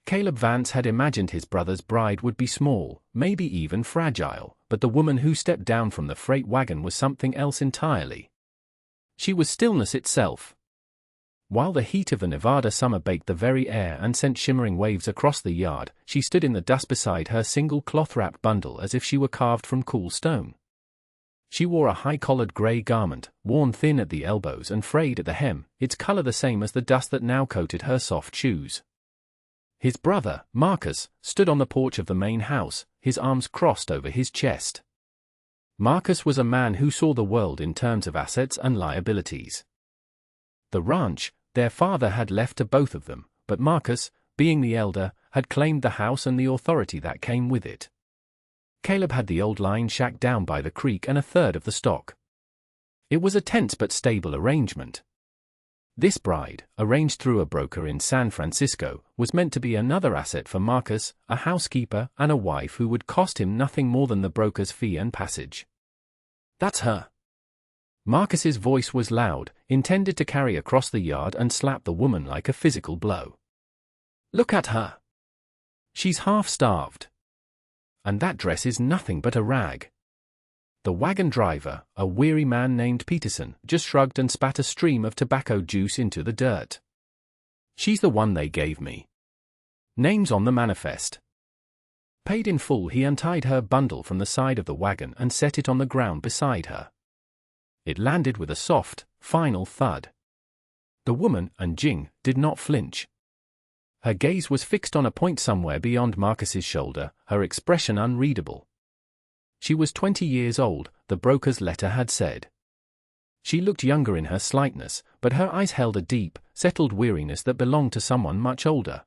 Caleb Vance had imagined his brother's bride would be small, maybe even fragile, but the woman who stepped down from the freight wagon was something else entirely. She was stillness itself. While the heat of the Nevada summer baked the very air and sent shimmering waves across the yard, she stood in the dust beside her single cloth-wrapped bundle as if she were carved from cool stone. She wore a high-collared gray garment, worn thin at the elbows and frayed at the hem, its color the same as the dust that now coated her soft shoes. His brother, Marcus, stood on the porch of the main house, his arms crossed over his chest. Marcus was a man who saw the world in terms of assets and liabilities. The ranch, their father had left to both of them, but Marcus, being the elder, had claimed the house and the authority that came with it. Caleb had the old line shack down by the creek and a third of the stock. It was a tense but stable arrangement. This bride, arranged through a broker in San Francisco, was meant to be another asset for Marcus, a housekeeper and a wife who would cost him nothing more than the broker's fee and passage. "That's her." Marcus's voice was loud, intended to carry across the yard and slap the woman like a physical blow. "Look at her. She's half-starved. And that dress is nothing but a rag." The wagon driver, a weary man named Peterson, just shrugged and spat a stream of tobacco juice into the dirt. "She's the one they gave me. Name's on the manifest." Paid in full, he untied her bundle from the side of the wagon and set it on the ground beside her. It landed with a soft, final thud. The woman, Jing, did not flinch. Her gaze was fixed on a point somewhere beyond Marcus's shoulder, her expression unreadable. She was 20 years old, the broker's letter had said. She looked younger in her slightness, but her eyes held a deep, settled weariness that belonged to someone much older.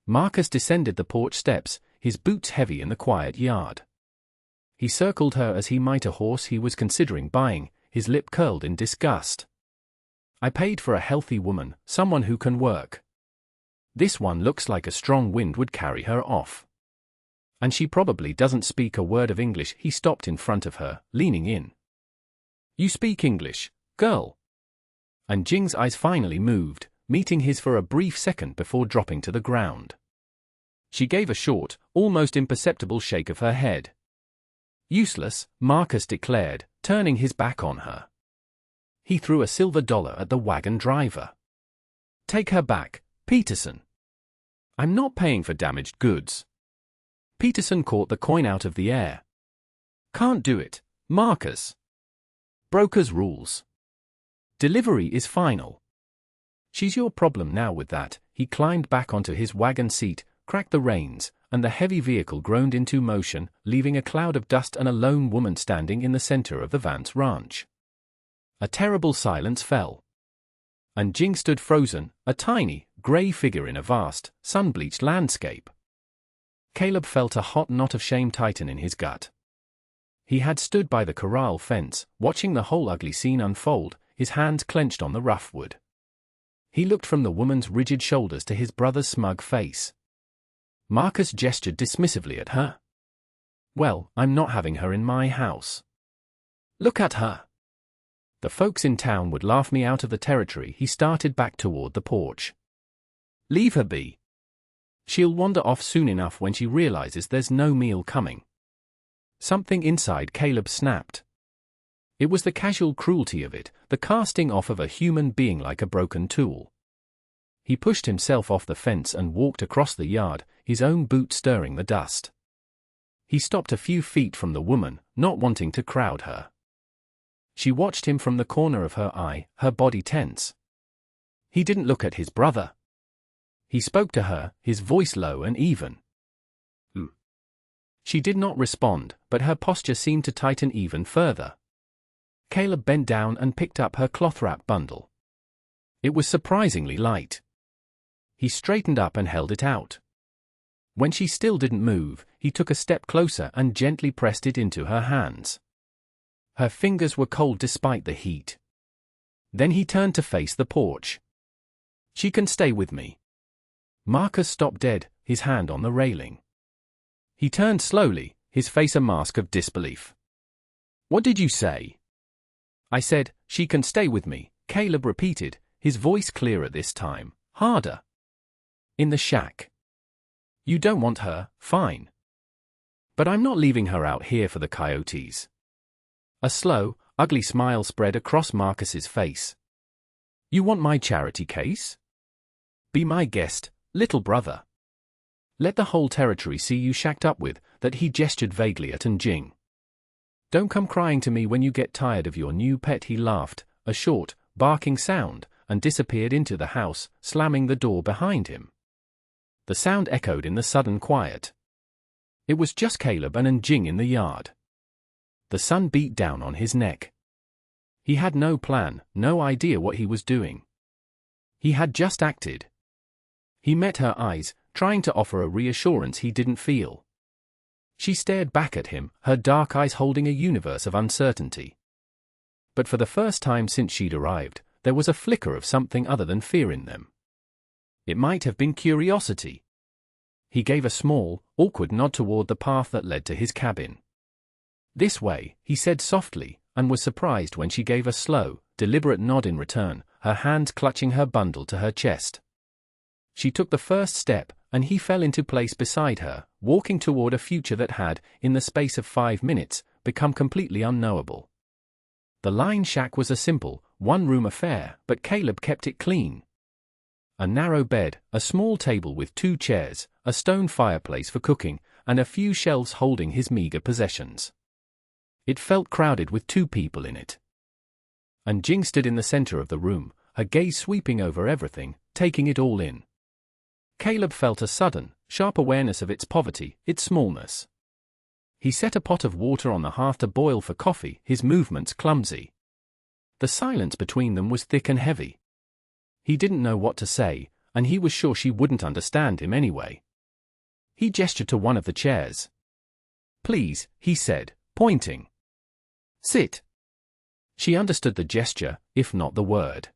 Marcus descended the porch steps, his boots heavy in the quiet yard. He circled her as he might a horse he was considering buying, his lip curled in disgust. "I paid for a healthy woman, someone who can work. This one looks like a strong wind would carry her off. And she probably doesn't speak a word of English." He stopped in front of her, leaning in. "You speak English, girl?" And Jing's eyes finally moved, meeting his for a brief second before dropping to the ground. She gave a short, almost imperceptible shake of her head. "Useless," Marcus declared, turning his back on her. He threw a silver dollar at the wagon driver. "Take her back, Peterson. I'm not paying for damaged goods." Peterson caught the coin out of the air. "Can't do it, Marcus. Broker's rules. Delivery is final." "She's your problem now with that." He climbed back onto his wagon seat, cracked the reins, and the heavy vehicle groaned into motion, leaving a cloud of dust and a lone woman standing in the center of the Vance ranch. A terrible silence fell. And Jing stood frozen, a tiny, gray figure in a vast, sun-bleached landscape. Caleb felt a hot knot of shame tighten in his gut. He had stood by the corral fence, watching the whole ugly scene unfold, his hands clenched on the rough wood. He looked from the woman's rigid shoulders to his brother's smug face. Marcus gestured dismissively at her. "Well, I'm not having her in my house. Look at her. The folks in town would laugh me out of the territory." He started back toward the porch. "Leave her be. She'll wander off soon enough when she realizes there's no meal coming." Something inside Caleb snapped. It was the casual cruelty of it, the casting off of a human being like a broken tool. He pushed himself off the fence and walked across the yard, his own boot stirring the dust. He stopped a few feet from the woman, not wanting to crowd her. She watched him from the corner of her eye, her body tense. He didn't look at his brother. He spoke to her, his voice low and even. She did not respond, but her posture seemed to tighten even further. Caleb bent down and picked up her cloth-wrapped bundle. It was surprisingly light. He straightened up and held it out. When she still didn't move, he took a step closer and gently pressed it into her hands. Her fingers were cold despite the heat. Then he turned to face the porch. "She can stay with me." Marcus stopped dead, his hand on the railing. He turned slowly, his face a mask of disbelief. "What did you say?" "I said, she can stay with me," Caleb repeated, his voice clearer this time, harder. "In the shack. You don't want her, fine. But I'm not leaving her out here for the coyotes. A slow, ugly smile spread across Marcus's face. You want my charity case? Be my guest, little brother. Let the whole territory see you shacked up with that. He gestured vaguely at Jing. Don't come crying to me when you get tired of your new pet. He laughed, a short, barking sound, and disappeared into the house, slamming the door behind him. The sound echoed in the sudden quiet. It was just Caleb and Jing in the yard. The sun beat down on his neck. He had no plan, no idea what he was doing. He had just acted. He met her eyes, trying to offer a reassurance he didn't feel. She stared back at him, her dark eyes holding a universe of uncertainty. But for the first time since she'd arrived, there was a flicker of something other than fear in them. It might have been curiosity. He gave a small, awkward nod toward the path that led to his cabin. This way, he said softly, and was surprised when she gave a slow, deliberate nod in return, her hands clutching her bundle to her chest. She took the first step, and he fell into place beside her, walking toward a future that had, in the space of 5 minutes, become completely unknowable. The line shack was a simple, one-room affair, but Caleb kept it clean. A narrow bed, a small table with 2 chairs, a stone fireplace for cooking, and a few shelves holding his meager possessions. It felt crowded with 2 people in it. And Jing stood in the center of the room, her gaze sweeping over everything, taking it all in. Caleb felt a sudden, sharp awareness of its poverty, its smallness. He set a pot of water on the hearth to boil for coffee, his movements clumsy. The silence between them was thick and heavy. He didn't know what to say, and he was sure she wouldn't understand him anyway. He gestured to one of the chairs. Please, he said, pointing. Sit. She understood the gesture, if not the word.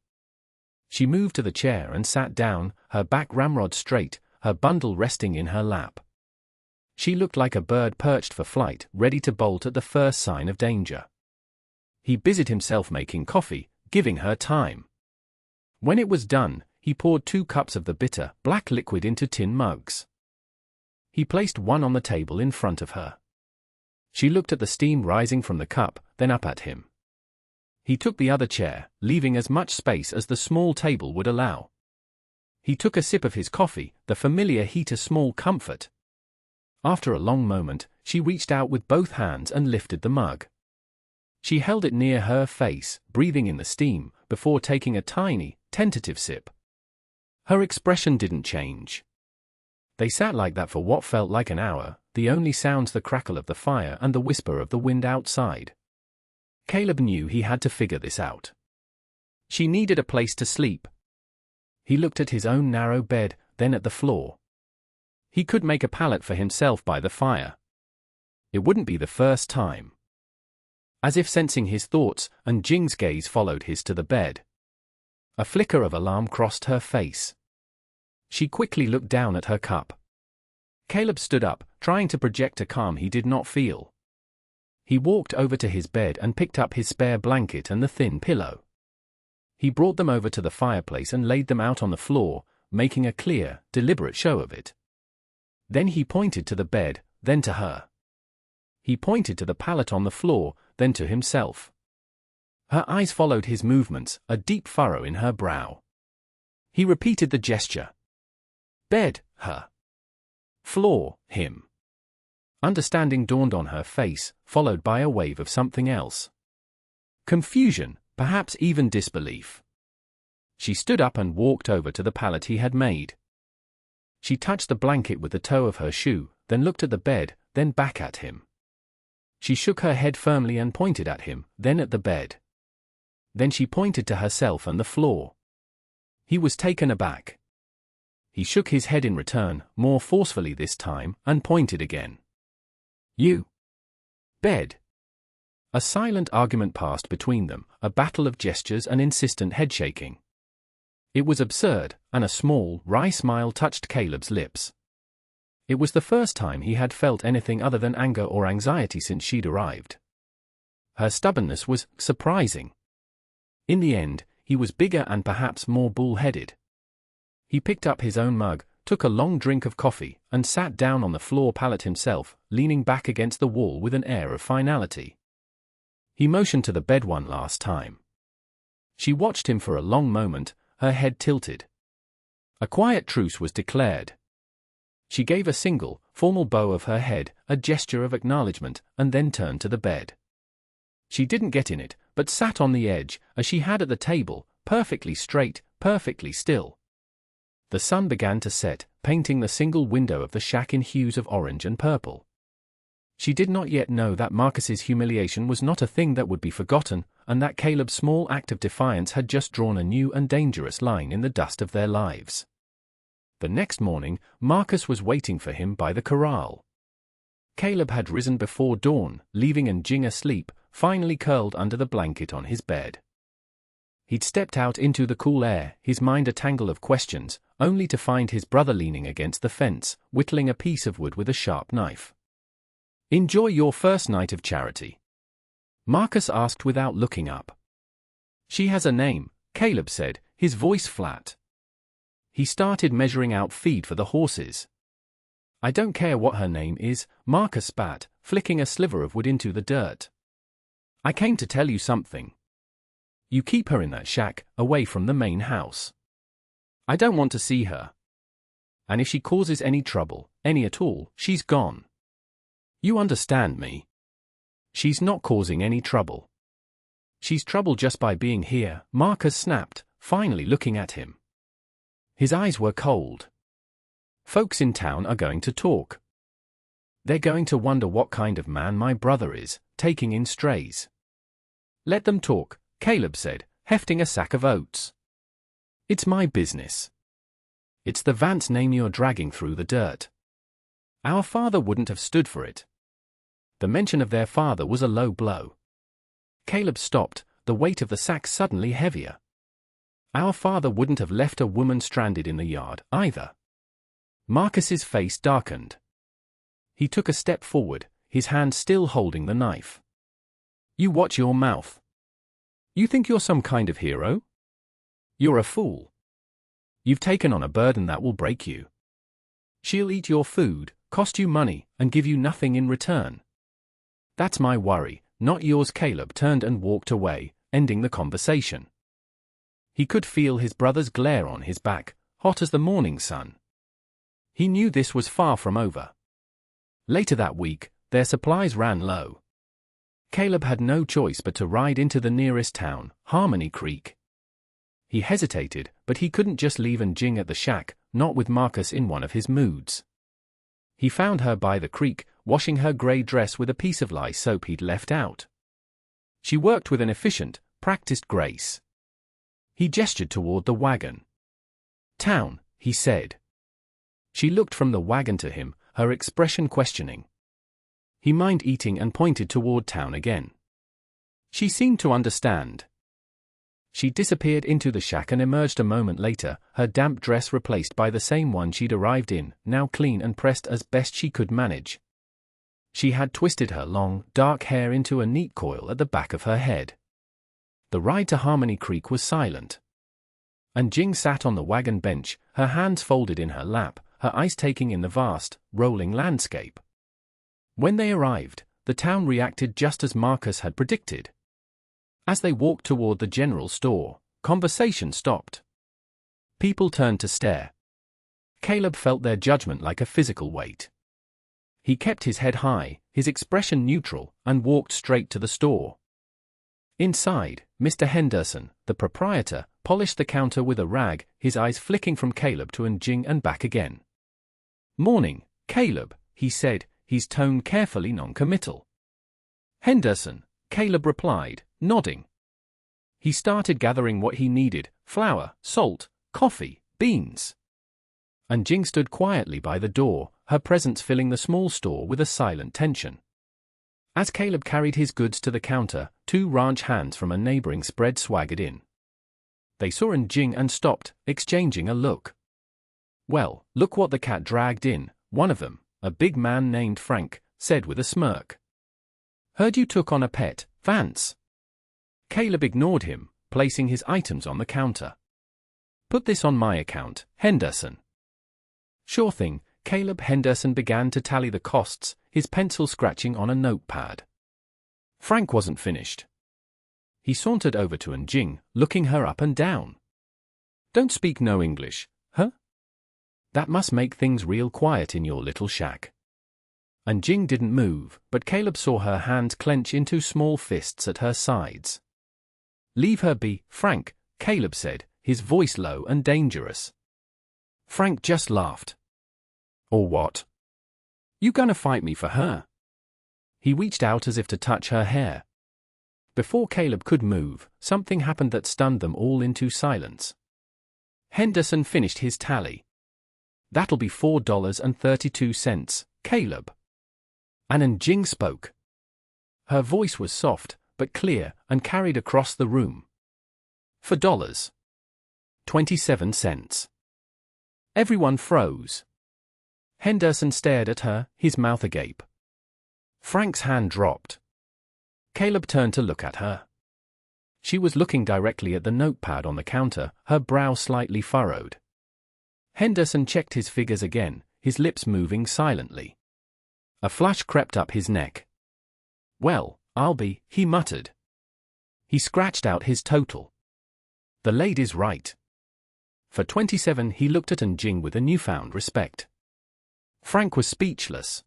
She moved to the chair and sat down, her back ramrod straight, her bundle resting in her lap. She looked like a bird perched for flight, ready to bolt at the first sign of danger. He busied himself making coffee, giving her time. When it was done, he poured 2 cups of the bitter, black liquid into tin mugs. He placed one on the table in front of her. She looked at the steam rising from the cup, then up at him. He took the other chair, leaving as much space as the small table would allow. He took a sip of his coffee, the familiar heat a small comfort. After a long moment, she reached out with both hands and lifted the mug. She held it near her face, breathing in the steam, before taking a tiny, tentative sip. Her expression didn't change. They sat like that for what felt like an hour, the only sounds the crackle of the fire and the whisper of the wind outside. Caleb knew he had to figure this out. She needed a place to sleep. He looked at his own narrow bed, then at the floor. He could make a pallet for himself by the fire. It wouldn't be the first time. As if sensing his thoughts, and Jing's gaze followed his to the bed. A flicker of alarm crossed her face. She quickly looked down at her cup. Caleb stood up, trying to project a calm he did not feel. He walked over to his bed and picked up his spare blanket and the thin pillow. He brought them over to the fireplace and laid them out on the floor, making a clear, deliberate show of it. Then he pointed to the bed, then to her. He pointed to the pallet on the floor, then to himself. Her eyes followed his movements, a deep furrow in her brow. He repeated the gesture. Bed, her. Floor, him. Understanding dawned on her face, followed by a wave of something else. Confusion, perhaps even disbelief. She stood up and walked over to the pallet he had made. She touched the blanket with the toe of her shoe, then looked at the bed, then back at him. She shook her head firmly and pointed at him, then at the bed. Then she pointed to herself and the floor. He was taken aback. He shook his head in return, more forcefully this time, and pointed again. You. Bed. A silent argument passed between them, a battle of gestures and insistent headshaking. It was absurd, and a small, wry smile touched Caleb's lips. It was the first time he had felt anything other than anger or anxiety since she'd arrived. Her stubbornness was surprising. In the end, he was bigger and perhaps more bull-headed. He picked up his own mug, took a long drink of coffee, and sat down on the floor pallet himself, leaning back against the wall with an air of finality. He motioned to the bed one last time. She watched him for a long moment, her head tilted. A quiet truce was declared. She gave a single, formal bow of her head, a gesture of acknowledgement, and then turned to the bed. She didn't get in it, but sat on the edge, as she had at the table, perfectly straight, perfectly still. The sun began to set, painting the single window of the shack in hues of orange and purple. She did not yet know that Marcus's humiliation was not a thing that would be forgotten, and that Caleb's small act of defiance had just drawn a new and dangerous line in the dust of their lives. The next morning, Marcus was waiting for him by the corral. Caleb had risen before dawn, leaving Jing asleep, finally curled under the blanket on his bed. He'd stepped out into the cool air, his mind a tangle of questions, only to find his brother leaning against the fence, whittling a piece of wood with a sharp knife. "Enjoy your first night of charity?" Marcus asked without looking up. "She has a name," Caleb said, his voice flat. He started measuring out feed for the horses. "I don't care what her name is," Marcus spat, flicking a sliver of wood into the dirt. "I came to tell you something. You keep her in that shack, away from the main house. I don't want to see her. And if she causes any trouble, any at all, she's gone. You understand me? She's not causing any trouble. She's trouble just by being here," Marcus snapped, finally looking at him. His eyes were cold. "Folks in town are going to talk. They're going to wonder what kind of man my brother is, taking in strays." "Let them talk," Caleb said, hefting a sack of oats. "It's my business. It's the Vance name you're dragging through the dirt. Our father wouldn't have stood for it." The mention of their father was a low blow. Caleb stopped, the weight of the sack suddenly heavier. "Our father wouldn't have left a woman stranded in the yard, either." Marcus's face darkened. He took a step forward, his hand still holding the knife. "You watch your mouth. You think you're some kind of hero? You're a fool. You've taken on a burden that will break you. She'll eat your food, cost you money, and give you nothing in return. That's my worry, not yours." Caleb turned and walked away, ending the conversation. He could feel his brother's glare on his back, hot as the morning sun. He knew this was far from over. Later that week, their supplies ran low. Caleb had no choice but to ride into the nearest town, Harmony Creek. He hesitated, but he couldn't just leave Jing at the shack, not with Marcus in one of his moods. He found her by the creek, washing her grey dress with a piece of lye soap he'd left out. She worked with an efficient, practiced grace. He gestured toward the wagon. "Town," he said. She looked from the wagon to him, her expression questioning. He minded eating and pointed toward town again. She seemed to understand. She disappeared into the shack and emerged a moment later, her damp dress replaced by the same one she'd arrived in, now clean and pressed as best she could manage. She had twisted her long, dark hair into a neat coil at the back of her head. The ride to Harmony Creek was silent. Jing sat on the wagon bench, her hands folded in her lap, her eyes taking in the vast, rolling landscape. When they arrived, the town reacted just as Marcus had predicted. As they walked toward the general store, conversation stopped. People turned to stare. Caleb felt their judgment like a physical weight. He kept his head high, his expression neutral, and walked straight to the store. Inside, Mr. Henderson, the proprietor, polished the counter with a rag, his eyes flicking from Caleb to Jing and back again. "Morning, Caleb," he said, his tone carefully non-committal. "Henderson," Caleb replied, nodding. He started gathering what he needed: flour, salt, coffee, beans. Jing stood quietly by the door, her presence filling the small store with a silent tension. As Caleb carried his goods to the counter, 2 ranch hands from a neighboring spread swaggered in. They saw Jing and stopped, exchanging a look. "Well, look what the cat dragged in," one of them, a big man named Frank, said with a smirk. "Heard you took on a pet, Vance." Caleb ignored him, placing his items on the counter. "Put this on my account, Henderson." Sure thing. Caleb Henderson began to tally the costs, his pencil scratching on a notepad. Frank wasn't finished. He sauntered over to Jing, looking her up and down. Don't speak no English, huh? That must make things real quiet in your little shack. Jing didn't move, but Caleb saw her hands clench into small fists at her sides. Leave her be, Frank, Caleb said, his voice low and dangerous. Frank just laughed. Or what? You gonna fight me for her? He reached out as if to touch her hair. Before Caleb could move, something happened that stunned them all into silence. Henderson finished his tally. That'll be $4.32, Caleb. Jing spoke. Her voice was soft, but clear, and carried across the room. For $27. Everyone froze. Henderson stared at her, his mouth agape. Frank's hand dropped. Caleb turned to look at her. She was looking directly at the notepad on the counter, her brow slightly furrowed. Henderson checked his figures again, his lips moving silently. A flush crept up his neck. Well, he muttered. He scratched out his total. The lady's right. For 27, he looked at Jing with a newfound respect. Frank was speechless.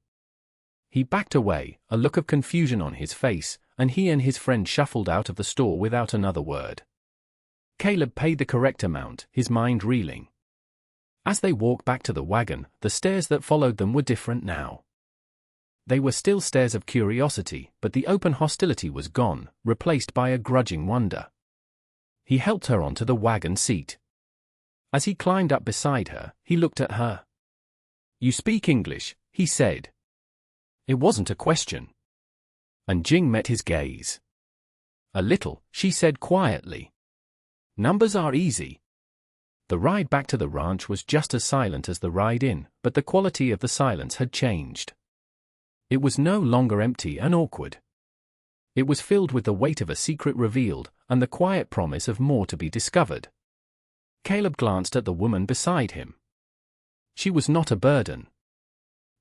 He backed away, a look of confusion on his face, and he and his friend shuffled out of the store without another word. Caleb paid the correct amount, his mind reeling. As they walked back to the wagon, the stares that followed them were different now. They were still stares of curiosity, but the open hostility was gone, replaced by a grudging wonder. He helped her onto the wagon seat. As he climbed up beside her, he looked at her. You speak English, he said. It wasn't a question. Jing met his gaze. A little, she said quietly. Numbers are easy. The ride back to the ranch was just as silent as the ride in, but the quality of the silence had changed. It was no longer empty and awkward. It was filled with the weight of a secret revealed, and the quiet promise of more to be discovered. Caleb glanced at the woman beside him. She was not a burden.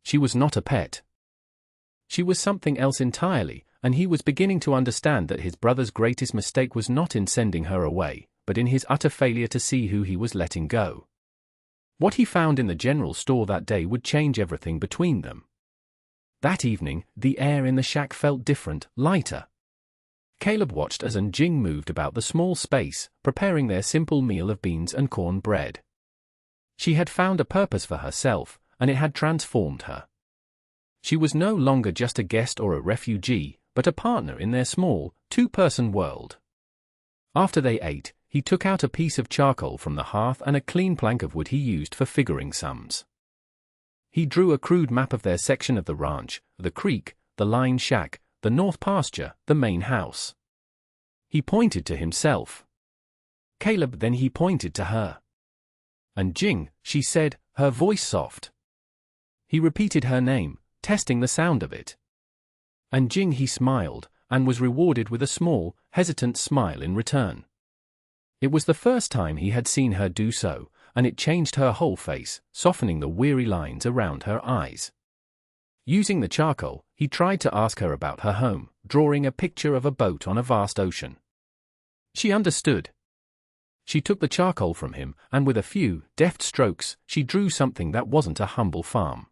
She was not a pet. She was something else entirely, and he was beginning to understand that his brother's greatest mistake was not in sending her away, but in his utter failure to see who he was letting go. What he found in the general store that day would change everything between them. That evening, the air in the shack felt different, lighter. Caleb watched as Jing moved about the small space, preparing their simple meal of beans and corn bread. She had found a purpose for herself, and it had transformed her. She was no longer just a guest or a refugee, but a partner in their small, two-person world. After they ate, he took out a piece of charcoal from the hearth and a clean plank of wood he used for figuring sums. He drew a crude map of their section of the ranch, the creek, the line shack, the north pasture, the main house. He pointed to himself. Caleb then he pointed to her. Jing, she said, her voice soft. He repeated her name, testing the sound of it. Jing he smiled, and was rewarded with a small, hesitant smile in return. It was the first time he had seen her do so, and it changed her whole face, softening the weary lines around her eyes. Using the charcoal, he tried to ask her about her home, drawing a picture of a boat on a vast ocean. She understood. She took the charcoal from him, and with a few deft strokes, she drew something that wasn't a humble farm.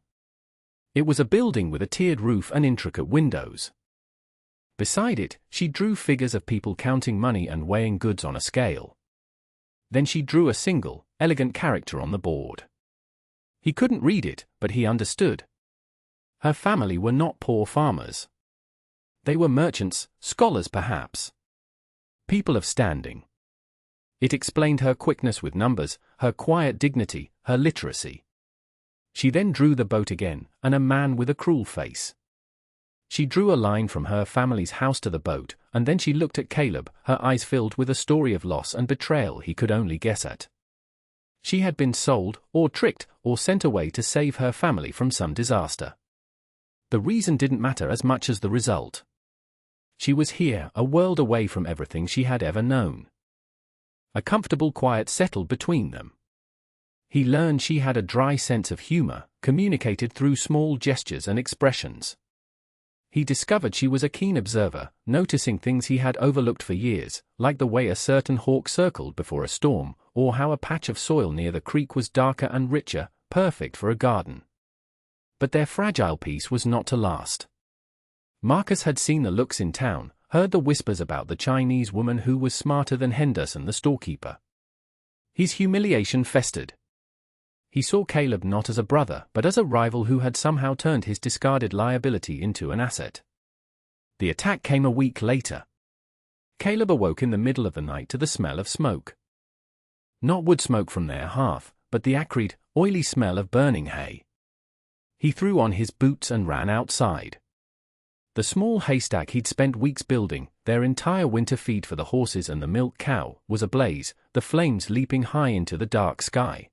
It was a building with a tiered roof and intricate windows. Beside it, she drew figures of people counting money and weighing goods on a scale. Then she drew a single, elegant character on the board. He couldn't read it, but he understood. Her family were not poor farmers. They were merchants, scholars perhaps. People of standing. It explained her quickness with numbers, her quiet dignity, her literacy. She then drew the boat again, and a man with a cruel face. She drew a line from her family's house to the boat, and then she looked at Caleb, her eyes filled with a story of loss and betrayal he could only guess at. She had been sold, or tricked, or sent away to save her family from some disaster. The reason didn't matter as much as the result. She was here, a world away from everything she had ever known. A comfortable quiet settled between them. He learned she had a dry sense of humor, communicated through small gestures and expressions. He discovered she was a keen observer, noticing things he had overlooked for years, like the way a certain hawk circled before a storm, or how a patch of soil near the creek was darker and richer, perfect for a garden. But their fragile peace was not to last. Marcus had seen the looks in town, heard the whispers about the Chinese woman who was smarter than Henderson the storekeeper. His humiliation festered. He saw Caleb not as a brother but as a rival who had somehow turned his discarded liability into an asset. The attack came a week later. Caleb awoke in the middle of the night to the smell of smoke. Not wood smoke from their hearth, but the acrid, oily smell of burning hay. He threw on his boots and ran outside. The small haystack he'd spent weeks building, their entire winter feed for the horses and the milk cow, was ablaze, the flames leaping high into the dark sky.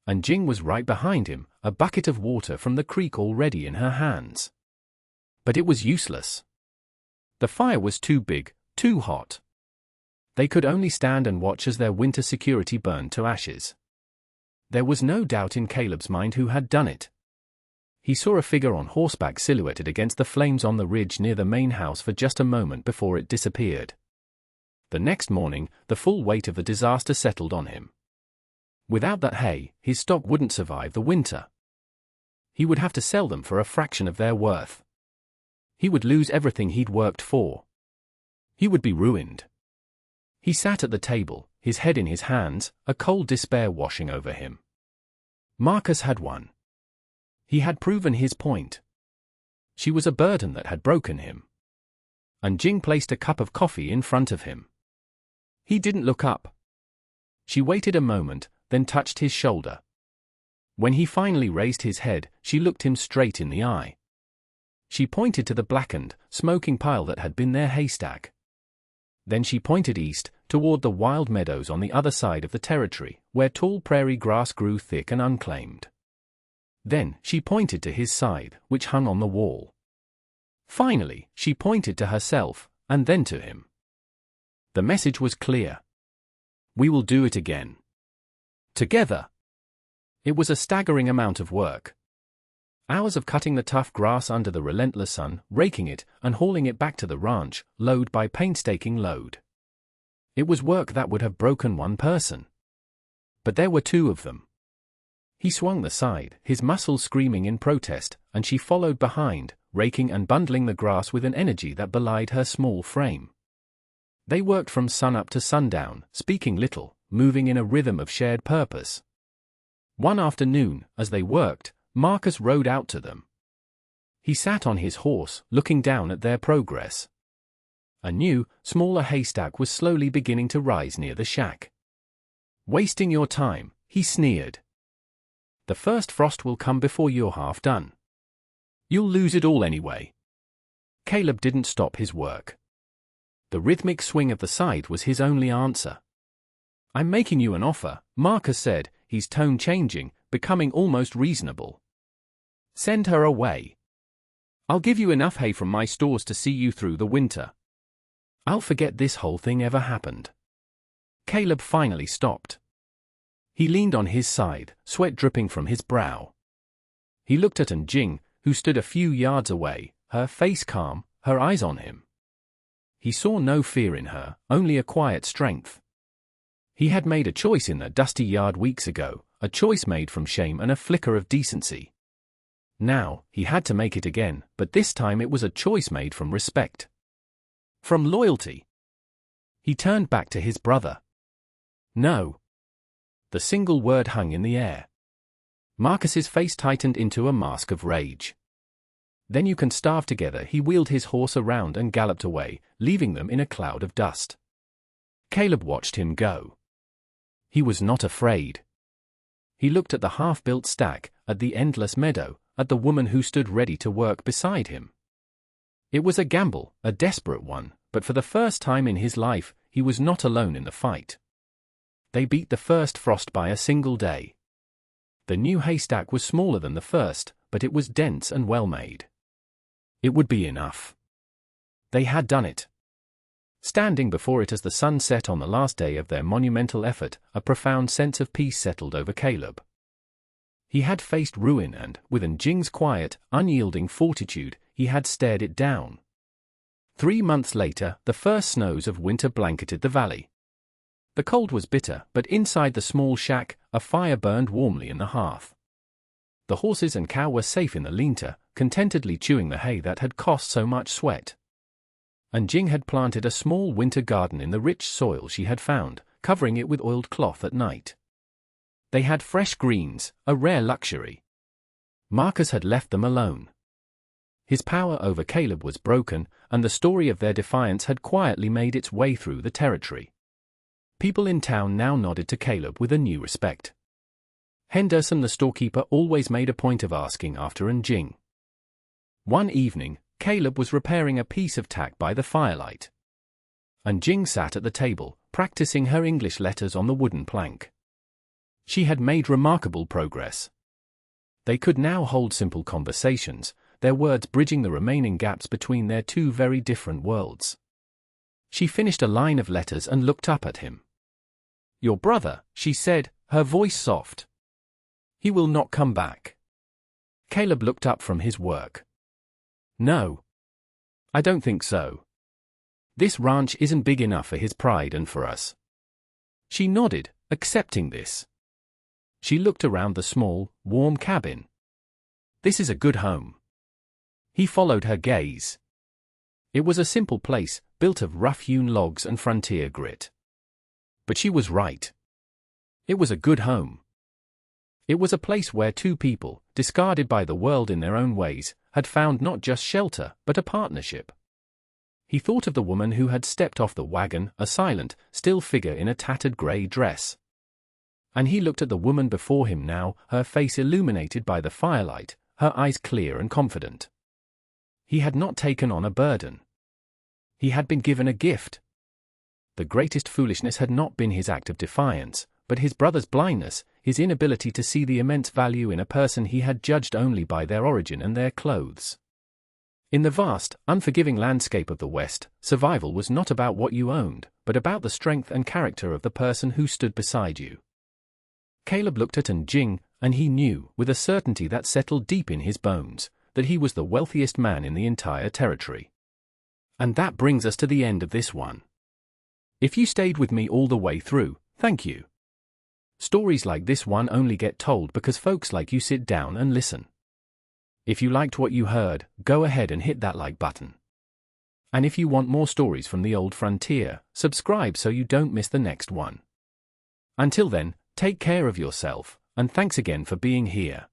And Jing was right behind him, a bucket of water from the creek already in her hands. But it was useless. The fire was too big, too hot. They could only stand and watch as their winter security burned to ashes. There was no doubt in Caleb's mind who had done it. He saw a figure on horseback silhouetted against the flames on the ridge near the main house for just a moment before it disappeared. The next morning, the full weight of the disaster settled on him. Without that hay, his stock wouldn't survive the winter. He would have to sell them for a fraction of their worth. He would lose everything he'd worked for. He would be ruined. He sat at the table, his head in his hands, a cold despair washing over him. Marcus had won. He had proven his point. She was a burden that had broken him. And Jing placed a cup of coffee in front of him. He didn't look up. She waited a moment, then touched his shoulder. When he finally raised his head, she looked him straight in the eye. She pointed to the blackened, smoking pile that had been their haystack. Then she pointed east, toward the wild meadows on the other side of the territory, where tall prairie grass grew thick and unclaimed. Then she pointed to his side, which hung on the wall. Finally, she pointed to herself, and then to him. The message was clear. We will do it again. Together. It was a staggering amount of work. Hours of cutting the tough grass under the relentless sun, raking it, and hauling it back to the ranch, load by painstaking load. It was work that would have broken one person. But there were two of them. He swung the side, his muscles screaming in protest, and she followed behind, raking and bundling the grass with an energy that belied her small frame. They worked from sunup to sundown, speaking little, moving in a rhythm of shared purpose. One afternoon, as they worked, Marcus rode out to them. He sat on his horse, looking down at their progress. A new, smaller haystack was slowly beginning to rise near the shack. Wasting your time, he sneered. The first frost will come before you're half done. You'll lose it all anyway. Caleb didn't stop his work. The rhythmic swing of the scythe was his only answer. I'm making you an offer, Marcus said, his tone changing, becoming almost reasonable. Send her away. I'll give you enough hay from my stores to see you through the winter. I'll forget this whole thing ever happened. Caleb finally stopped. He leaned on his side, sweat dripping from his brow. He looked at Jing, who stood a few yards away, her face calm, her eyes on him. He saw no fear in her, only a quiet strength. He had made a choice in the dusty yard weeks ago, a choice made from shame and a flicker of decency. Now, he had to make it again, but this time it was a choice made from respect. From loyalty. He turned back to his brother. No. The single word hung in the air. Marcus's face tightened into a mask of rage. Then you can starve together. He wheeled his horse around and galloped away, leaving them in a cloud of dust. Caleb watched him go. He was not afraid. He looked at the half-built stack, at the endless meadow, at the woman who stood ready to work beside him. It was a gamble, a desperate one, but for the first time in his life, he was not alone in the fight. They beat the first frost by a single day. The new haystack was smaller than the first, but it was dense and well made. It would be enough. They had done it. Standing before it as the sun set on the last day of their monumental effort, a profound sense of peace settled over Caleb. He had faced ruin and, with Njing's quiet, unyielding fortitude, he had stared it down. 3 months later, the first snows of winter blanketed the valley. The cold was bitter, but inside the small shack, a fire burned warmly in the hearth. The horses and cow were safe in the lean-to, contentedly chewing the hay that had cost so much sweat. Njing had planted a small winter garden in the rich soil she had found, covering it with oiled cloth at night. They had fresh greens, a rare luxury. Marcus had left them alone. His power over Caleb was broken, and the story of their defiance had quietly made its way through the territory. People in town now nodded to Caleb with a new respect. Henderson the storekeeper always made a point of asking after Njing. One evening, Caleb was repairing a piece of tack by the firelight. Njing sat at the table, practicing her English letters on the wooden plank. She had made remarkable progress. They could now hold simple conversations, their words bridging the remaining gaps between their two very different worlds. She finished a line of letters and looked up at him. "Your brother," she said, her voice soft. "He will not come back." Caleb looked up from his work. "No. I don't think so. This ranch isn't big enough for his pride and for us." She nodded, accepting this. She looked around the small, warm cabin. "This is a good home." He followed her gaze. It was a simple place, built of rough-hewn logs and frontier grit. But she was right. It was a good home. It was a place where two people, discarded by the world in their own ways, had found not just shelter, but a partnership. He thought of the woman who had stepped off the wagon, a silent, still figure in a tattered grey dress. And he looked at the woman before him now, her face illuminated by the firelight, her eyes clear and confident. He had not taken on a burden. He had been given a gift. The greatest foolishness had not been his act of defiance, but his brother's blindness, his inability to see the immense value in a person he had judged only by their origin and their clothes. In the vast, unforgiving landscape of the West, survival was not about what you owned, but about the strength and character of the person who stood beside you. Caleb looked at Njing, and he knew, with a certainty that settled deep in his bones, that he was the wealthiest man in the entire territory. And that brings us to the end of this one. If you stayed with me all the way through, thank you. Stories like this one only get told because folks like you sit down and listen. If you liked what you heard, go ahead and hit that like button. And if you want more stories from the old frontier, subscribe so you don't miss the next one. Until then, take care of yourself, and thanks again for being here.